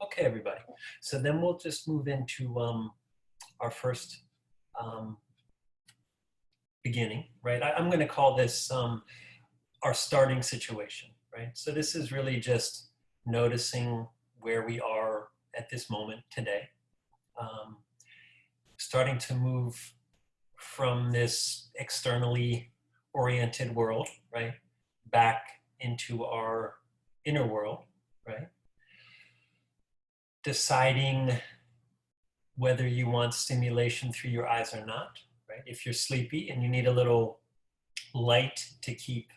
Okay, everybody. So then we'll just move into our first beginning, right? I'm going to call this our starting situation, right? So this is really just noticing where we are at this moment today, starting to move from this externally oriented world, right, back into our inner world, right? Deciding whether you want stimulation through your eyes or not, right? If you're sleepy and you need a little light to keep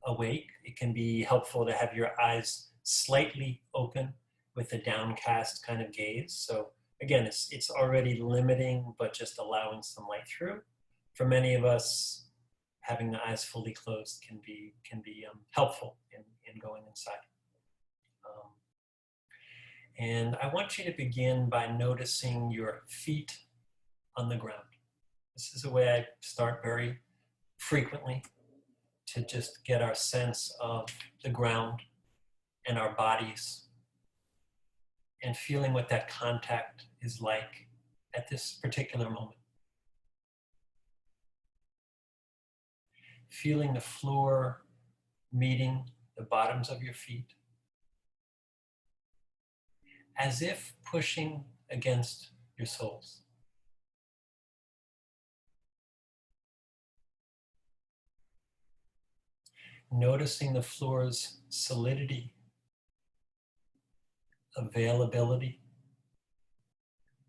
awake, it can be helpful to have your eyes slightly open with a downcast kind of gaze. So again, it's already limiting, but just allowing some light through. For many of us, having the eyes fully closed can be helpful in going inside. And I want you to begin by noticing your feet on the ground. This is a way I start very frequently to just get our sense of the ground and our bodies and feeling what that contact is like at this particular moment. Feeling the floor meeting the bottoms of your feet, as if pushing against your soles. Noticing the floor's solidity, availability,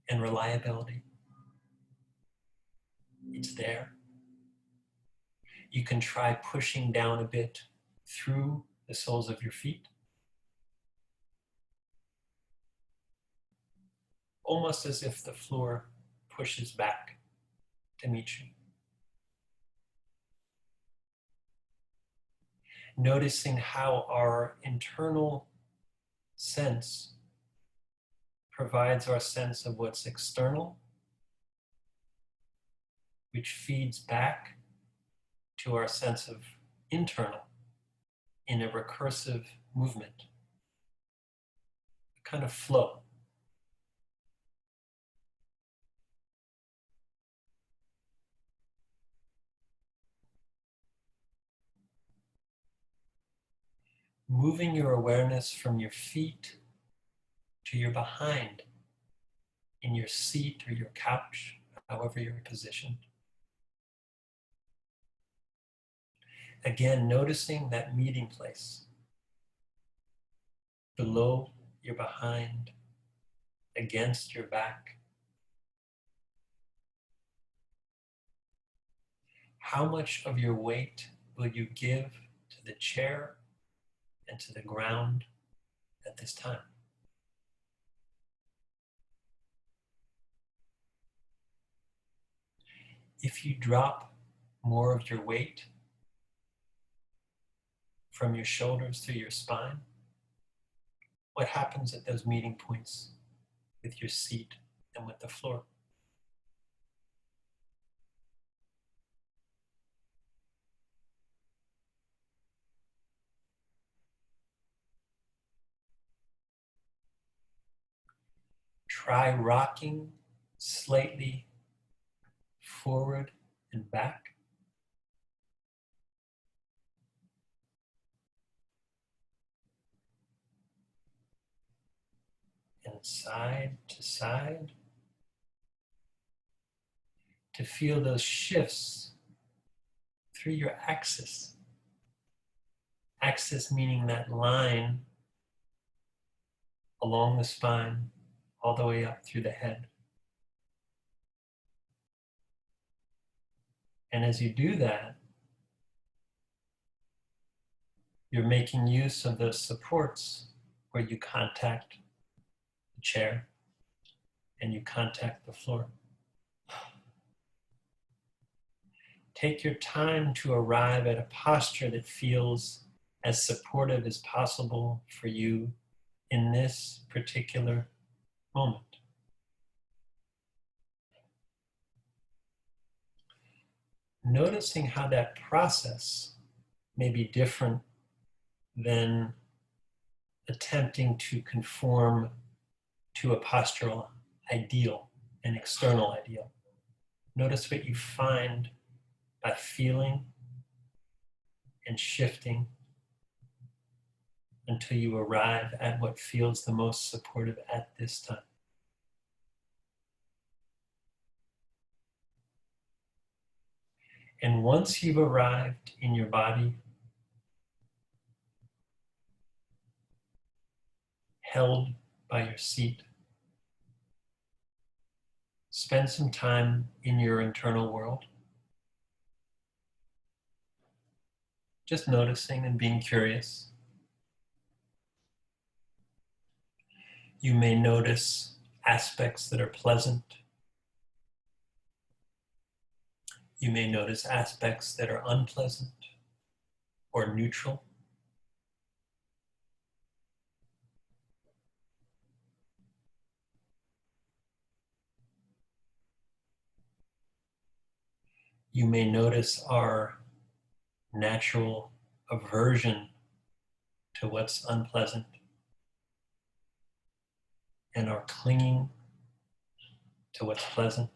and reliability. It's there. You can try pushing down a bit through the soles of your feet, almost as if the floor pushes back to meet you. Noticing how our internal sense provides our sense of what's external, which feeds back to our sense of internal in a recursive movement, a kind of flow. Moving your awareness from your feet to your behind, in your seat or your couch, however you're positioned. Again, noticing that meeting place below your behind, against your back. How much of your weight will you give to the chair and to the ground at this time? If you drop more of your weight from your shoulders through your spine, what happens at those meeting points with your seat and with the floor? Try rocking slightly forward and back. And side to side. To feel those shifts through your axis. Axis meaning that line along the spine, all the way up through the head. And as you do that, you're making use of those supports where you contact the chair and you contact the floor. Take your time to arrive at a posture that feels as supportive as possible for you in this particular moment. Noticing how that process may be different than attempting to conform to a postural ideal, an external ideal. Notice what you find by feeling and shifting until you arrive at what feels the most supportive at this time. And once you've arrived in your body, held by your seat, spend some time in your internal world, just noticing and being curious. You may notice aspects that are pleasant. You may notice aspects that are unpleasant or neutral. You may notice our natural aversion to what's unpleasant and our clinging to what's pleasant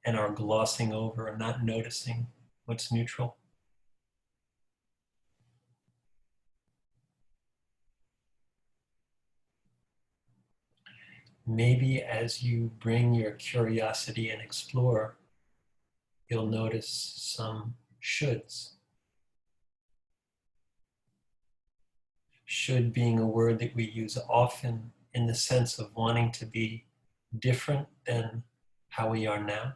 and our glossing over and not noticing what's neutral. Maybe as you bring your curiosity and explore, you'll notice some shoulds. Should being a word that we use often in the sense of wanting to be different than how we are now,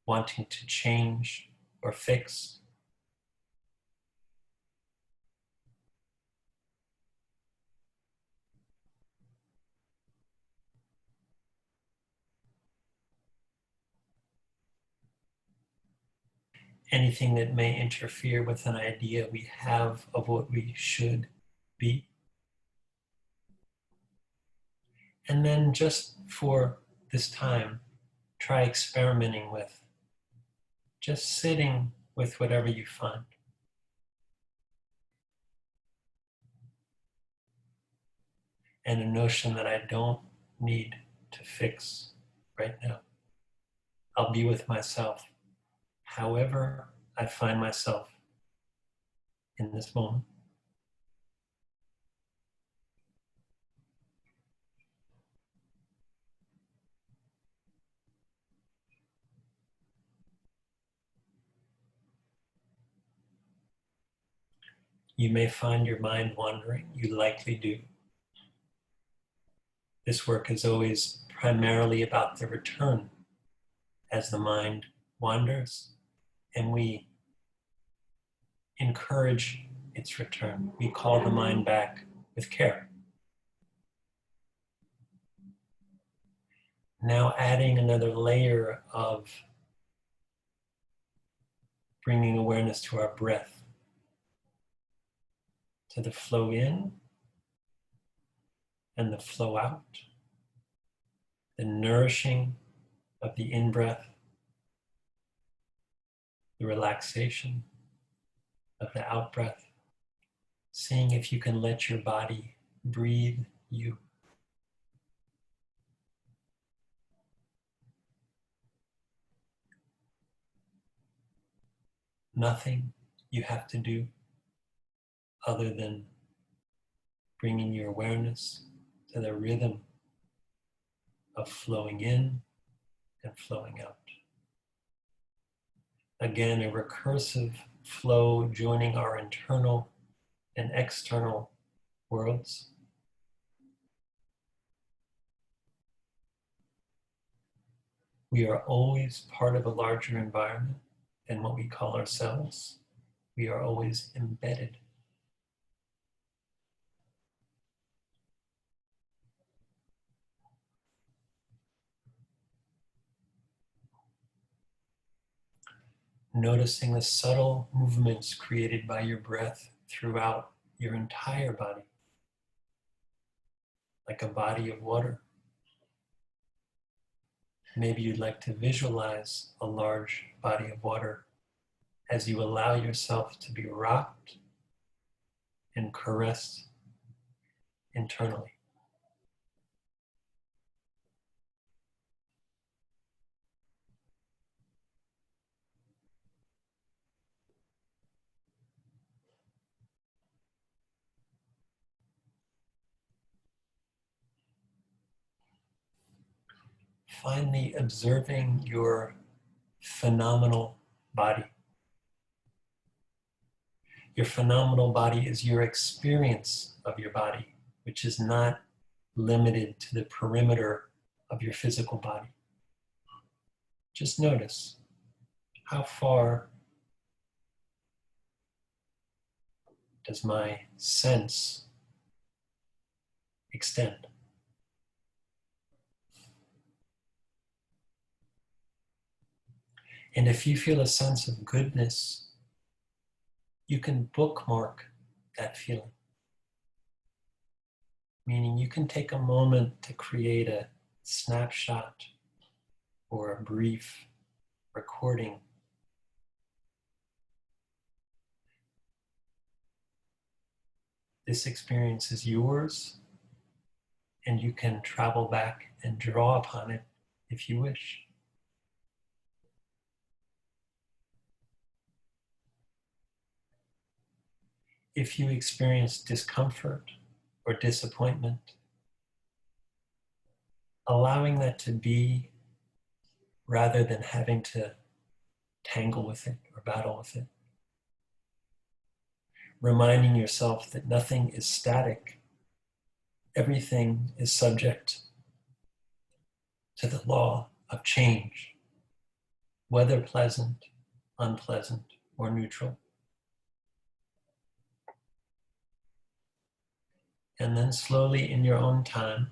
wanting to change or fix. Anything that may interfere with an idea we have of what we should be. And then just for this time, try experimenting with just sitting with whatever you find. And a notion that I don't need to fix right now. I'll be with myself however I find myself in this moment. You may find your mind wandering. You likely do. This work is always primarily about the return as the mind wanders, and we encourage its return. We call the mind back with care. Now adding another layer of bringing awareness to our breath, to the flow in and the flow out, the nourishing of the in-breath, the relaxation of the out-breath, seeing if you can let your body breathe you. Nothing you have to do other than bringing your awareness to the rhythm of flowing in and flowing out. Again, a recursive flow joining our internal and external worlds. We are always part of a larger environment than what we call ourselves. We are always embedded. Noticing the subtle movements created by your breath throughout your entire body, like a body of water. Maybe you'd like to visualize a large body of water as you allow yourself to be rocked and caressed internally. Finally, observing your phenomenal body. Your phenomenal body is your experience of your body, which is not limited to the perimeter of your physical body. Just notice how far does my sense extend? And if you feel a sense of goodness, you can bookmark that feeling. Meaning you can take a moment to create a snapshot or a brief recording. This experience is yours, and you can travel back and draw upon it if you wish. If you experience discomfort or disappointment, allowing that to be rather than having to tangle with it or battle with it. Reminding yourself that nothing is static. Everything is subject to the law of change, whether pleasant, unpleasant, or neutral. And then slowly in your own time,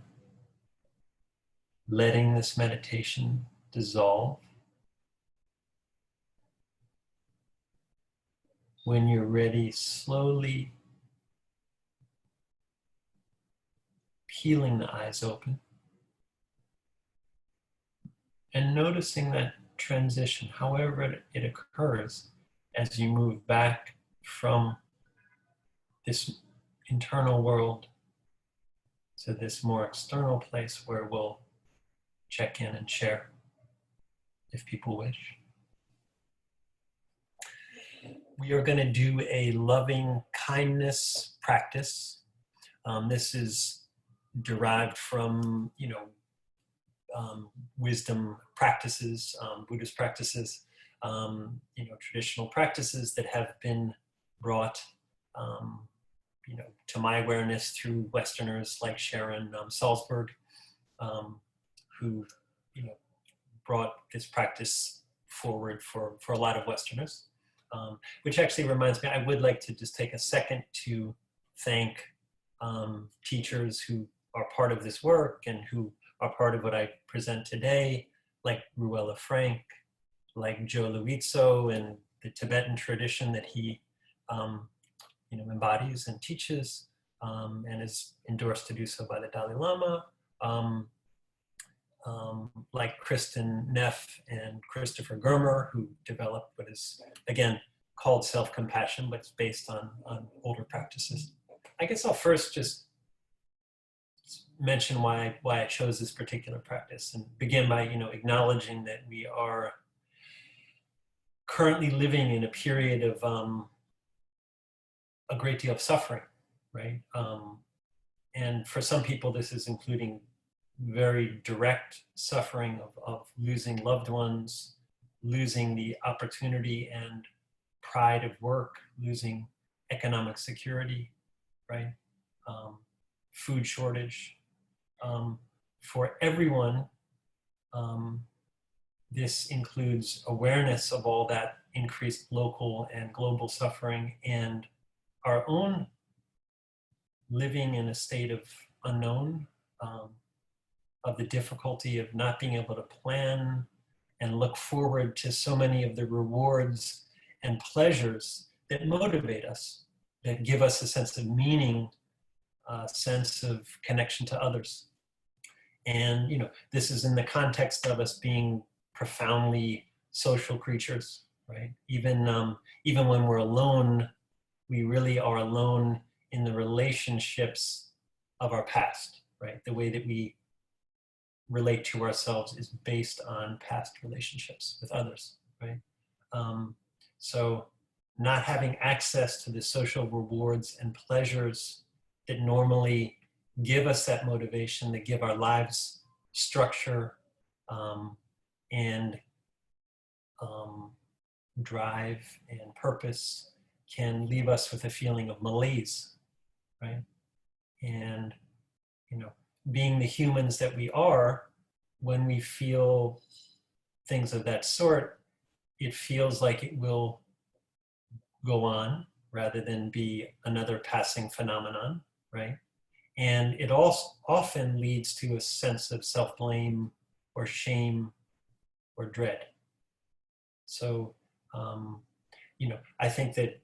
letting this meditation dissolve. When you're ready, slowly peeling the eyes open and noticing that transition, however it occurs, as you move back from this internal world to this more external place where we'll check in and share if people wish. We are going to do a loving kindness practice. This is derived from, wisdom practices, Buddhist practices, traditional practices that have been brought, to my awareness through Westerners like Sharon Salzberg, who, brought this practice forward for a lot of Westerners. Which actually reminds me, I would like to just take a second to thank teachers who are part of this work and who are part of what I present today, like Ruella Frank, like Joe Luizzo, and the Tibetan tradition that he embodies and teaches, and is endorsed to do so by the Dalai Lama, like Kristen Neff and Christopher Germer, who developed what is, again, called self-compassion, but it's based on older practices. I guess I'll first just mention why I chose this particular practice, and begin by acknowledging that we are currently living in a period of a great deal of suffering, right? And for some people, this is including very direct suffering of losing loved ones, losing the opportunity and pride of work, losing economic security, right? Food shortage. For everyone, this includes awareness of all that increased local and global suffering, and our own living in a state of unknown, of the difficulty of not being able to plan and look forward to so many of the rewards and pleasures that motivate us, that give us a sense of meaning, a sense of connection to others. And this is in the context of us being profoundly social creatures, right? Even when we're alone, we really are alone in the relationships of our past, right? The way that we relate to ourselves is based on past relationships with others, right? So not having access to the social rewards and pleasures that normally give us that motivation, that give our lives structure and drive and purpose, can leave us with a feeling of malaise, right? And, you know, being the humans that we are, when we feel things of that sort, it feels like it will go on rather than be another passing phenomenon, right? And it also often leads to a sense of self-blame or shame or dread. So, you know, I think that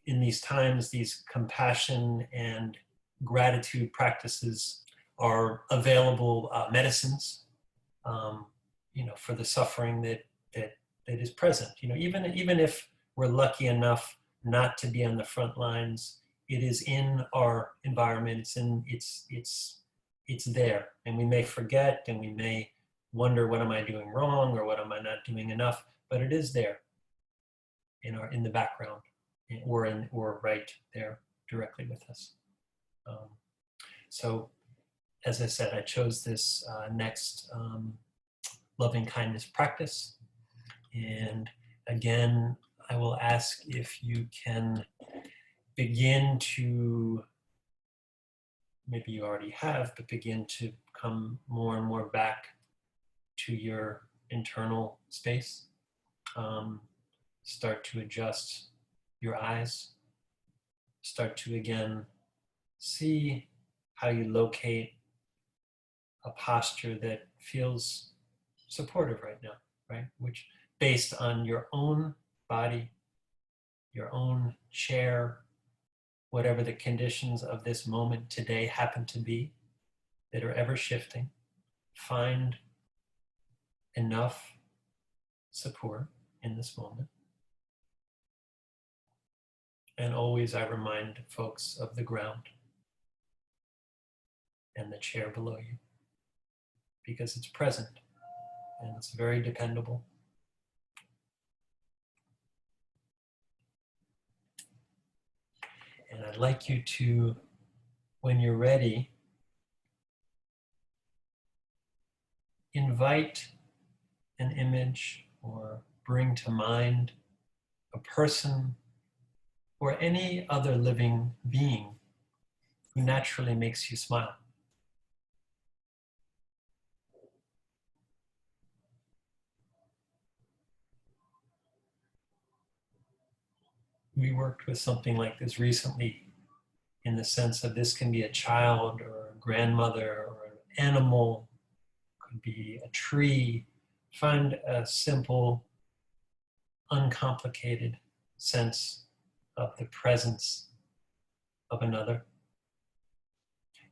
in these times, these compassion and gratitude practices are available medicines, you know, for the suffering that is present. You know, even if we're lucky enough not to be on the front lines, it is in our environment. It's there, and we may forget, and we may wonder, what am I doing wrong, or what am I not doing enough? But it is there in the background, or right there directly with us. So, as I said, I chose this next loving kindness practice. And again, I will ask if you can begin to, maybe you already have, but begin to come more and more back to your internal space. Start to adjust your eyes. Start to again see how you locate a posture that feels supportive right now, right? Which, based on your own body, your own chair, whatever the conditions of this moment today happen to be, that are ever shifting, find enough support in this moment. And always I remind folks of the ground and the chair below you, because it's present and it's very dependable. And I'd like you to, when you're ready, invite an image or bring to mind a person or any other living being who naturally makes you smile. We worked with something like this recently, in the sense that this can be a child or a grandmother or an animal, could be a tree. Find a simple, uncomplicated sense of the presence of another,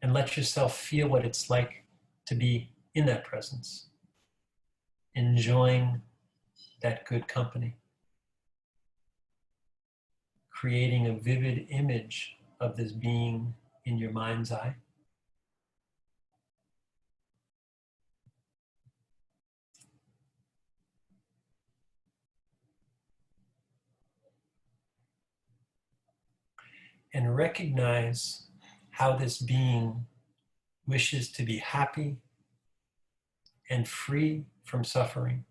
and let yourself feel what it's like to be in that presence, enjoying that good company, creating a vivid image of this being in your mind's eye. And recognize how this being wishes to be happy and free from suffering,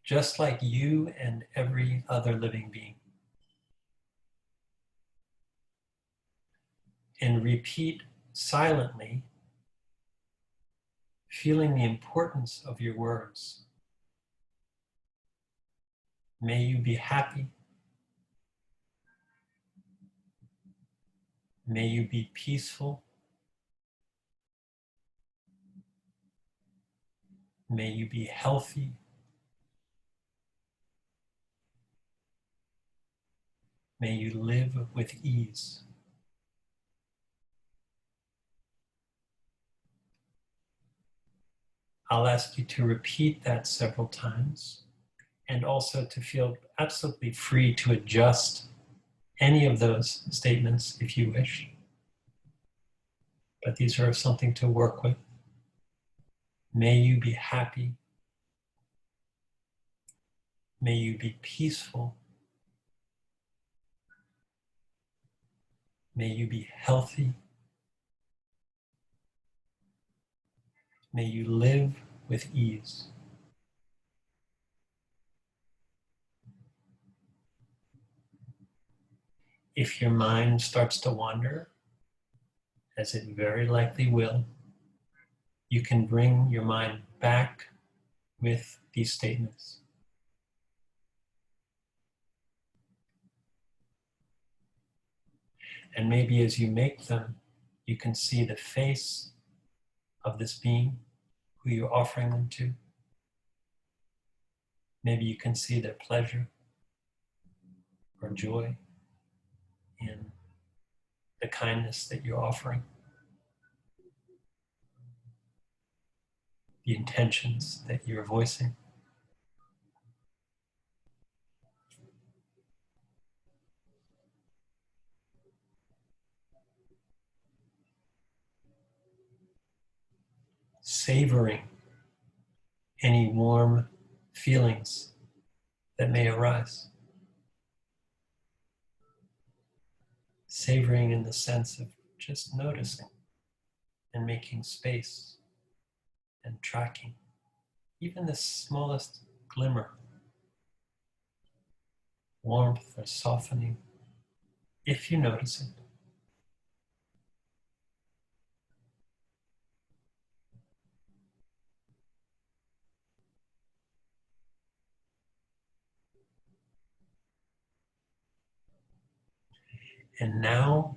just like you and every other living being. And repeat silently, feeling the importance of your words. May you be happy. May you be peaceful. May you be healthy. May you live with ease. I'll ask you to repeat that several times, and also to feel absolutely free to adjust any of those statements if you wish. but these are something to work with. May you be happy. May you be peaceful. May you be healthy. May you live with ease. If your mind starts to wander, as it very likely will, you can bring your mind back with these statements. And maybe as you make them, you can see the face of this being who you're offering them to. Maybe you can see their pleasure or joy in the kindness that you're offering, the intentions that you're voicing. Savoring any warm feelings that may arise. Savoring in the sense of just noticing and making space and tracking even the smallest glimmer, warmth or softening, if you notice it. And now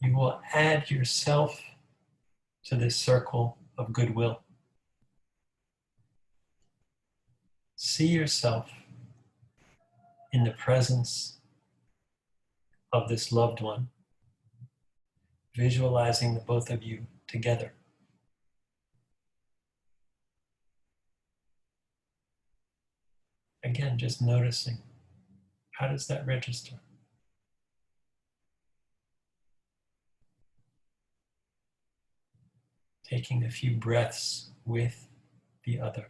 you will add yourself to this circle of goodwill. See yourself in the presence of this loved one, visualizing the both of you together. Again, just noticing, how does that register? Taking a few breaths with the other.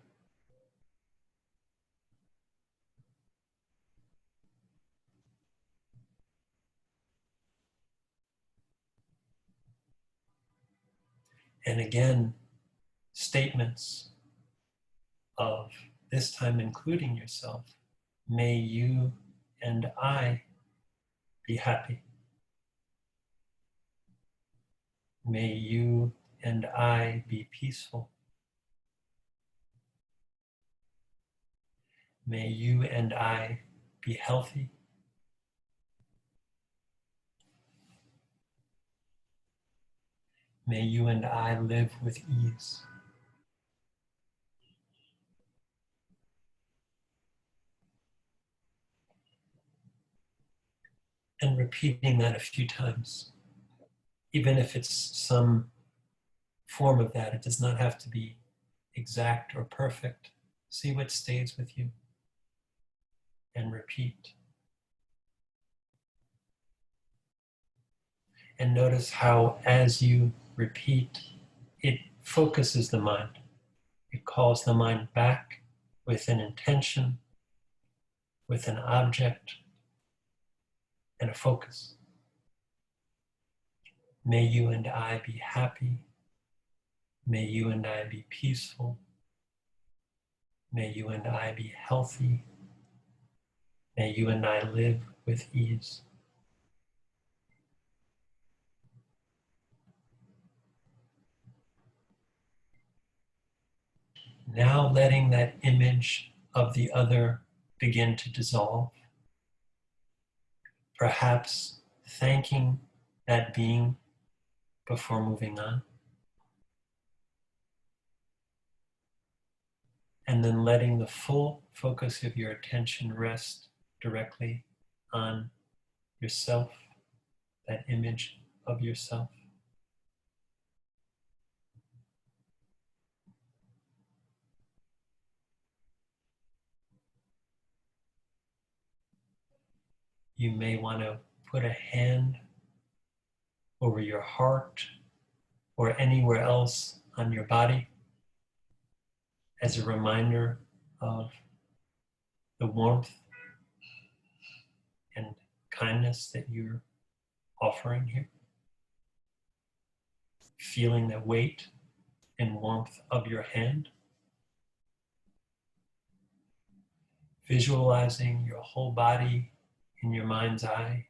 And again, statements of, this time including yourself, may you and I be happy. May you and I be peaceful. May you and I be healthy. May you and I live with ease. And repeating that a few times. Even if it's some form of that, it does not have to be exact or perfect. See what stays with you and repeat. And notice how as you repeat, it focuses the mind. It calls the mind back with an intention, with an object, and a focus. May you and I be happy. May you and I be peaceful. May you and I be healthy. May you and I live with ease. Now letting that image of the other begin to dissolve. Perhaps thanking that being before moving on. And then letting the full focus of your attention rest directly on yourself, that image of yourself. You may want to put a hand over your heart or anywhere else on your body as a reminder of the warmth and kindness that you're offering here. Feeling the weight and warmth of your hand. Visualizing your whole body in your mind's eye.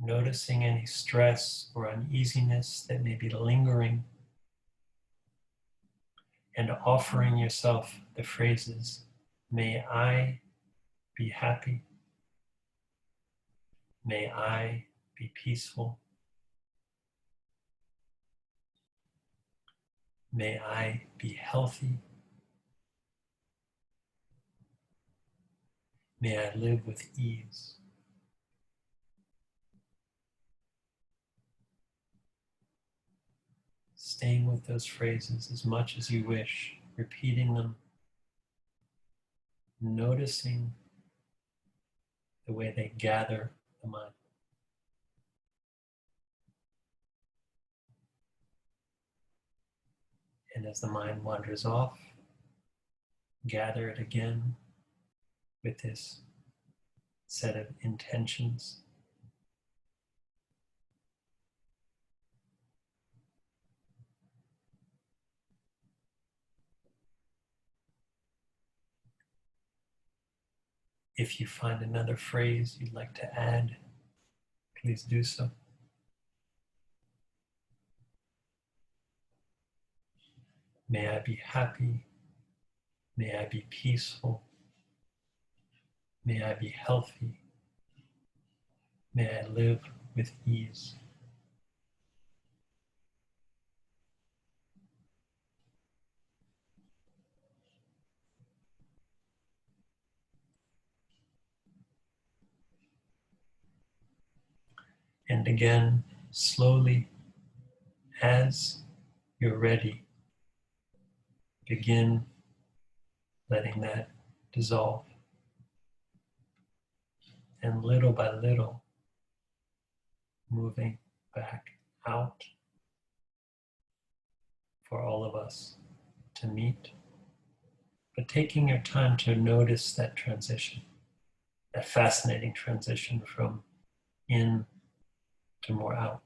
Noticing any stress or uneasiness that may be lingering. And offering yourself the phrases, may I be happy. May I be peaceful. May I be healthy. May I live with ease. Staying with those phrases as much as you wish, repeating them, noticing the way they gather the mind. And as the mind wanders off, gather it again with this set of intentions. If you find another phrase you'd like to add, please do so. May I be happy. May I be peaceful. May I be healthy. May I live with ease. And again, slowly, as you're ready, begin letting that dissolve. And little by little, moving back out for all of us to meet. But taking your time to notice that transition, that fascinating transition from in to more out.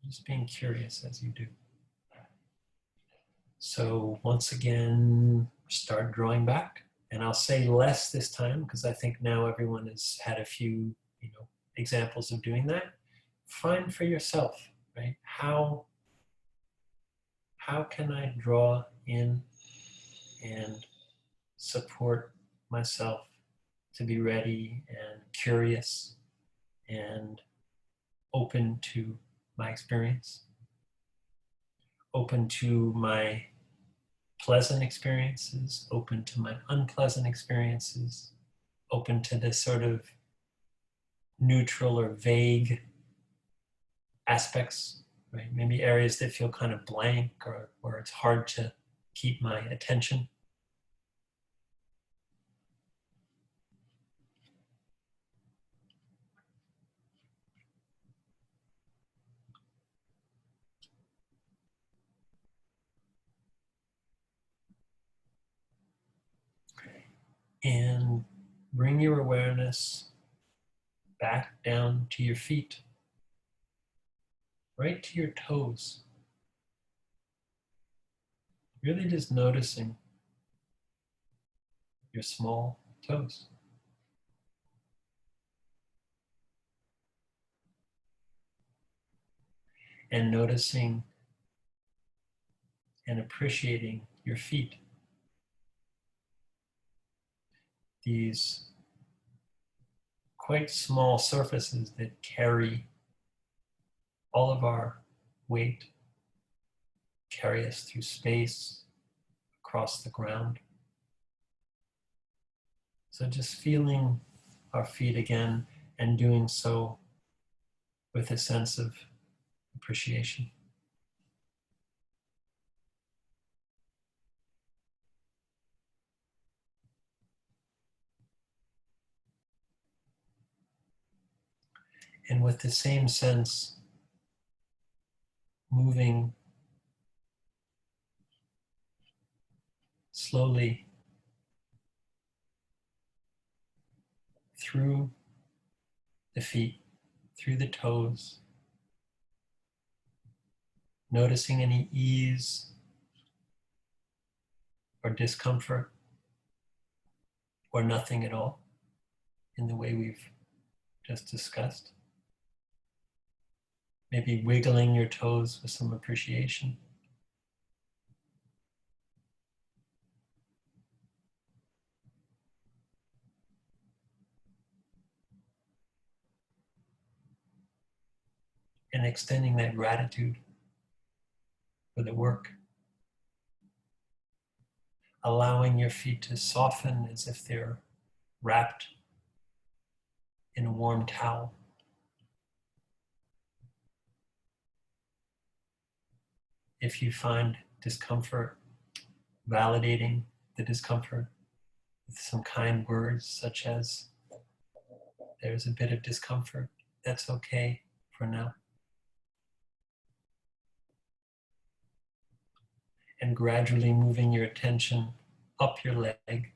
Just being curious as you do. So once again, start drawing back. And I'll say less this time because I think now everyone has had a few, examples of doing that. Find for yourself, right? How can I draw in and support myself to be ready and curious and open to my experience, open to my pleasant experiences, open to my unpleasant experiences, open to this sort of neutral or vague aspects, right? Maybe areas that feel kind of blank or where it's hard to keep my attention. And bring your awareness back down to your feet, right to your toes. Really just noticing your small toes. And noticing and appreciating your feet. These quite small surfaces that carry all of our weight, carry us through space, across the ground. So just feeling our feet again and doing so with a sense of appreciation. And with the same sense moving slowly through the feet, through the toes, noticing any ease or discomfort or nothing at all in the way we've just discussed. Maybe wiggling your toes with some appreciation. And extending that gratitude for the work. Allowing your feet to soften as if they're wrapped in a warm towel. If you find discomfort, validating the discomfort with some kind words such as, there's a bit of discomfort, that's okay for now. And gradually moving your attention up your legs,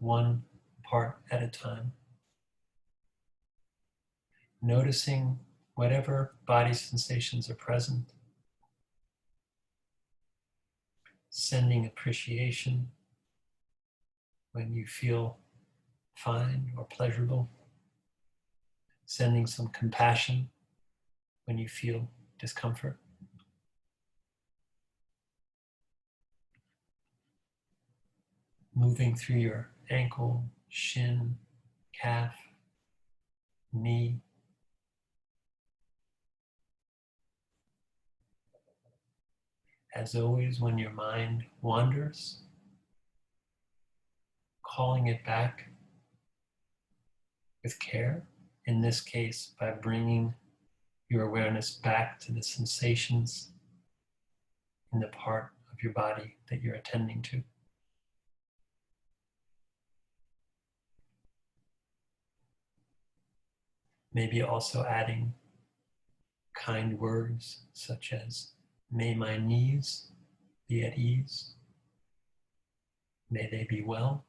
one part at a time. Noticing whatever body sensations are present. Sending appreciation when you feel fine or pleasurable. Sending some compassion when you feel discomfort. Moving through your ankle, shin, calf, knee. As always, when your mind wanders, calling it back with care, in this case by bringing your awareness back to the sensations in the part of your body that you're attending to. Maybe also adding kind words such as, may my knees be at ease, may they be well,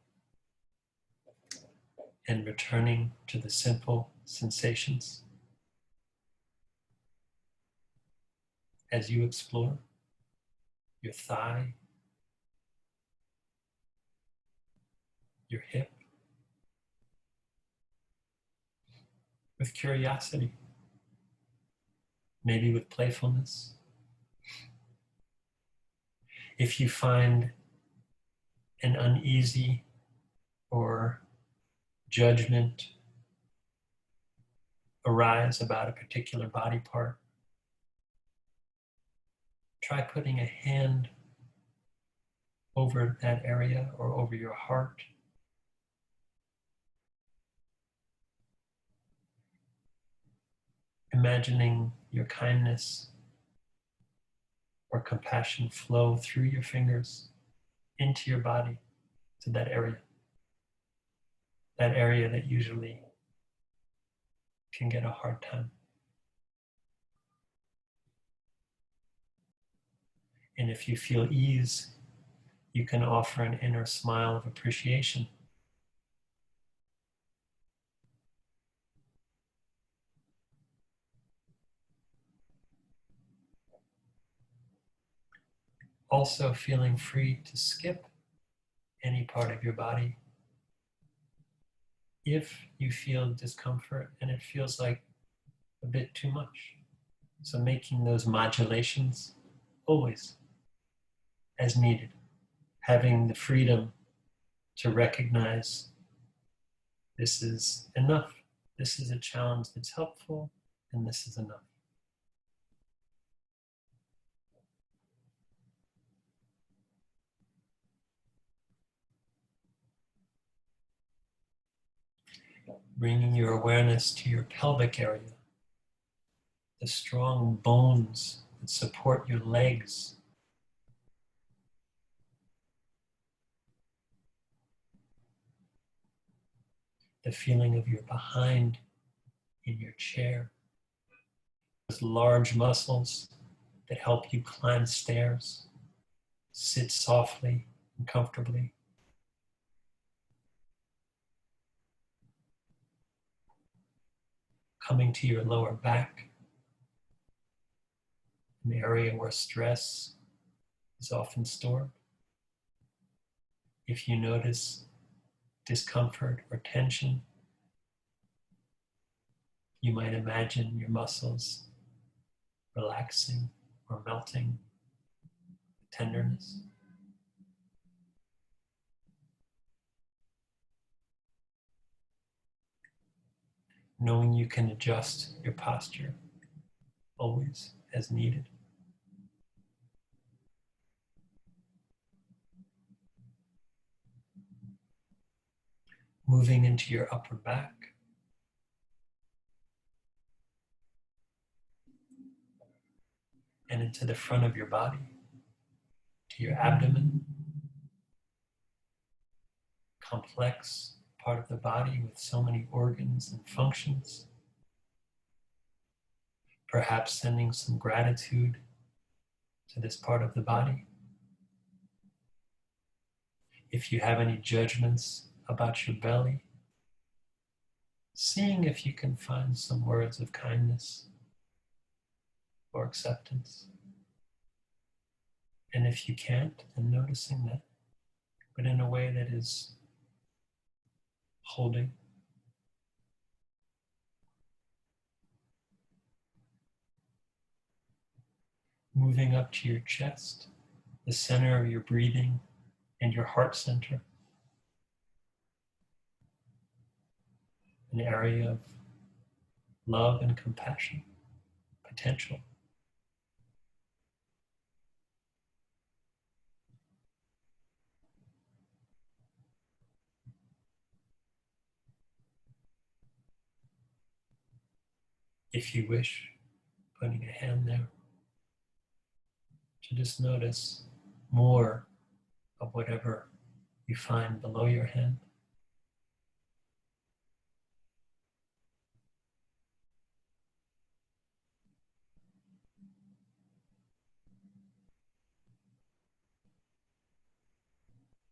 and returning to the simple sensations as you explore your thigh, your hip, with curiosity, maybe with playfulness. If you find an uneasy or judgment arise about a particular body part, try putting a hand over that area or over your heart. Imagining your kindness or compassion flow through your fingers into your body to that area that usually can get a hard time. And if you feel ease, you can offer an inner smile of appreciation. Also feeling free to skip any part of your body if you feel discomfort and it feels like a bit too much. So making those modulations always as needed, having the freedom to recognize this is enough, this is a challenge that's helpful, and this is enough. Bringing your awareness to your pelvic area, the strong bones that support your legs. The feeling of your behind in your chair. large muscles that help you climb stairs, sit softly and comfortably. Coming to your lower back, an area where stress is often stored. If you notice discomfort or tension, you might imagine your muscles relaxing or melting with tenderness. Knowing you can adjust your posture always as needed. Moving into your upper back, and into the front of your body, to your abdomen, complex part of the body with so many organs and functions. Perhaps sending some gratitude to this part of the body. If you have any judgments about your belly, seeing if you can find some words of kindness or acceptance. And if you can't, then noticing that, but in a way that is holding. Moving up to your chest, the center of your breathing and your heart center. An area of love and compassion, potential. If you wish, putting a hand there to just notice more of whatever you find below your hand.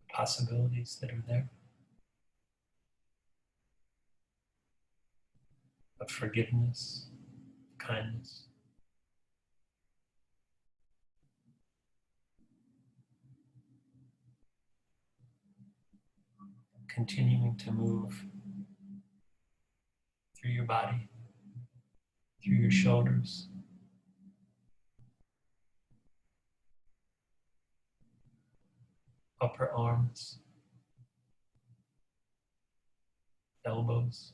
Possibilities that are there of forgiveness, kindness. Continuing to move through your body, through your shoulders, upper arms, elbows,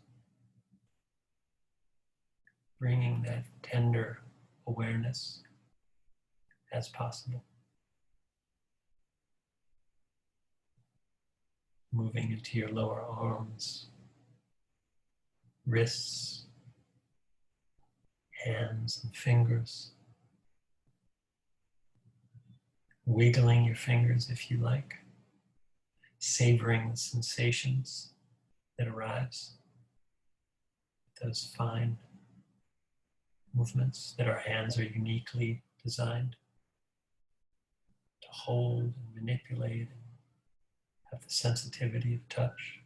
bringing that tender awareness as possible. Moving into your lower arms, wrists, hands and fingers. Wiggling your fingers if you like, savoring the sensations that arise, those fine movements that our hands are uniquely designed to hold and manipulate and have the sensitivity of touch.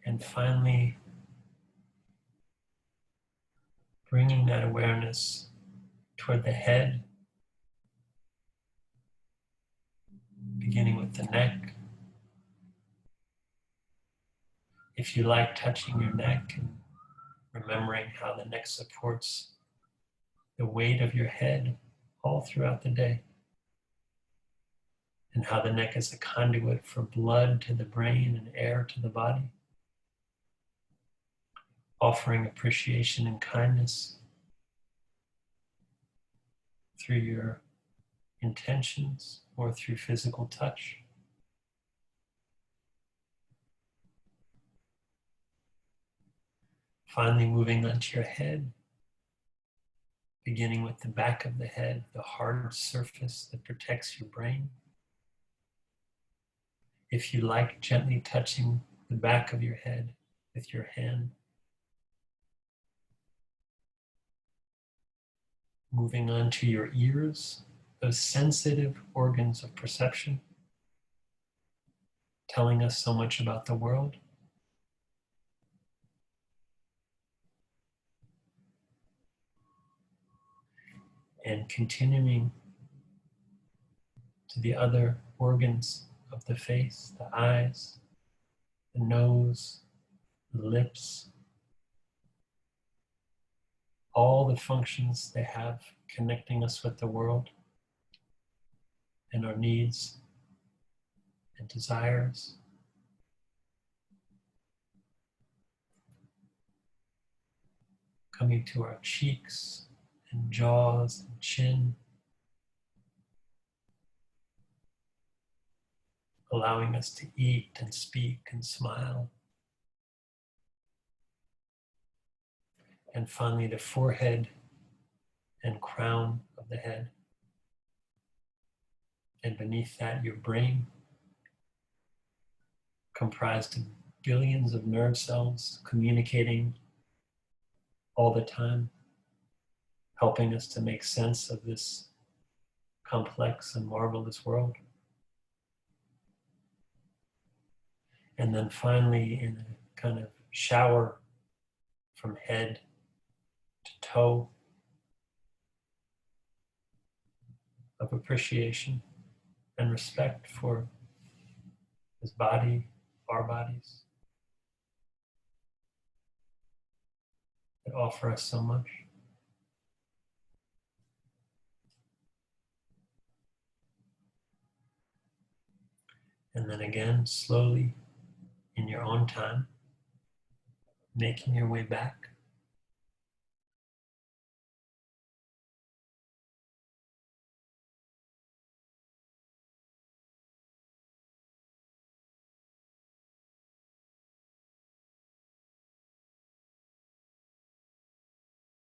And finally, bringing that awareness toward the head, beginning with the neck. If you like, touching your neck and remembering how the neck supports the weight of your head all throughout the day, and how the neck is a conduit for blood to the brain and air to the body. Offering appreciation and kindness through your intentions or through physical touch. Finally moving onto your head, beginning with the back of the head, the hard surface that protects your brain. If you like, gently touching the back of your head with your hand. Moving on to your ears, those sensitive organs of perception, telling us so much about the world. And continuing to the other organs of the face, the eyes, the nose, the lips, all the functions they have connecting us with the world and our needs and desires. Coming to our cheeks and jaws and chin, allowing us to eat and speak and smile. And finally, the forehead and crown of the head. And beneath that, your brain, comprised of billions of nerve cells communicating all the time, helping us to make sense of this complex and marvelous world. And then finally, in a kind of shower from head to toe of appreciation and respect for his body, our bodies, that offer us so much. And then again, slowly, in your own time, making your way back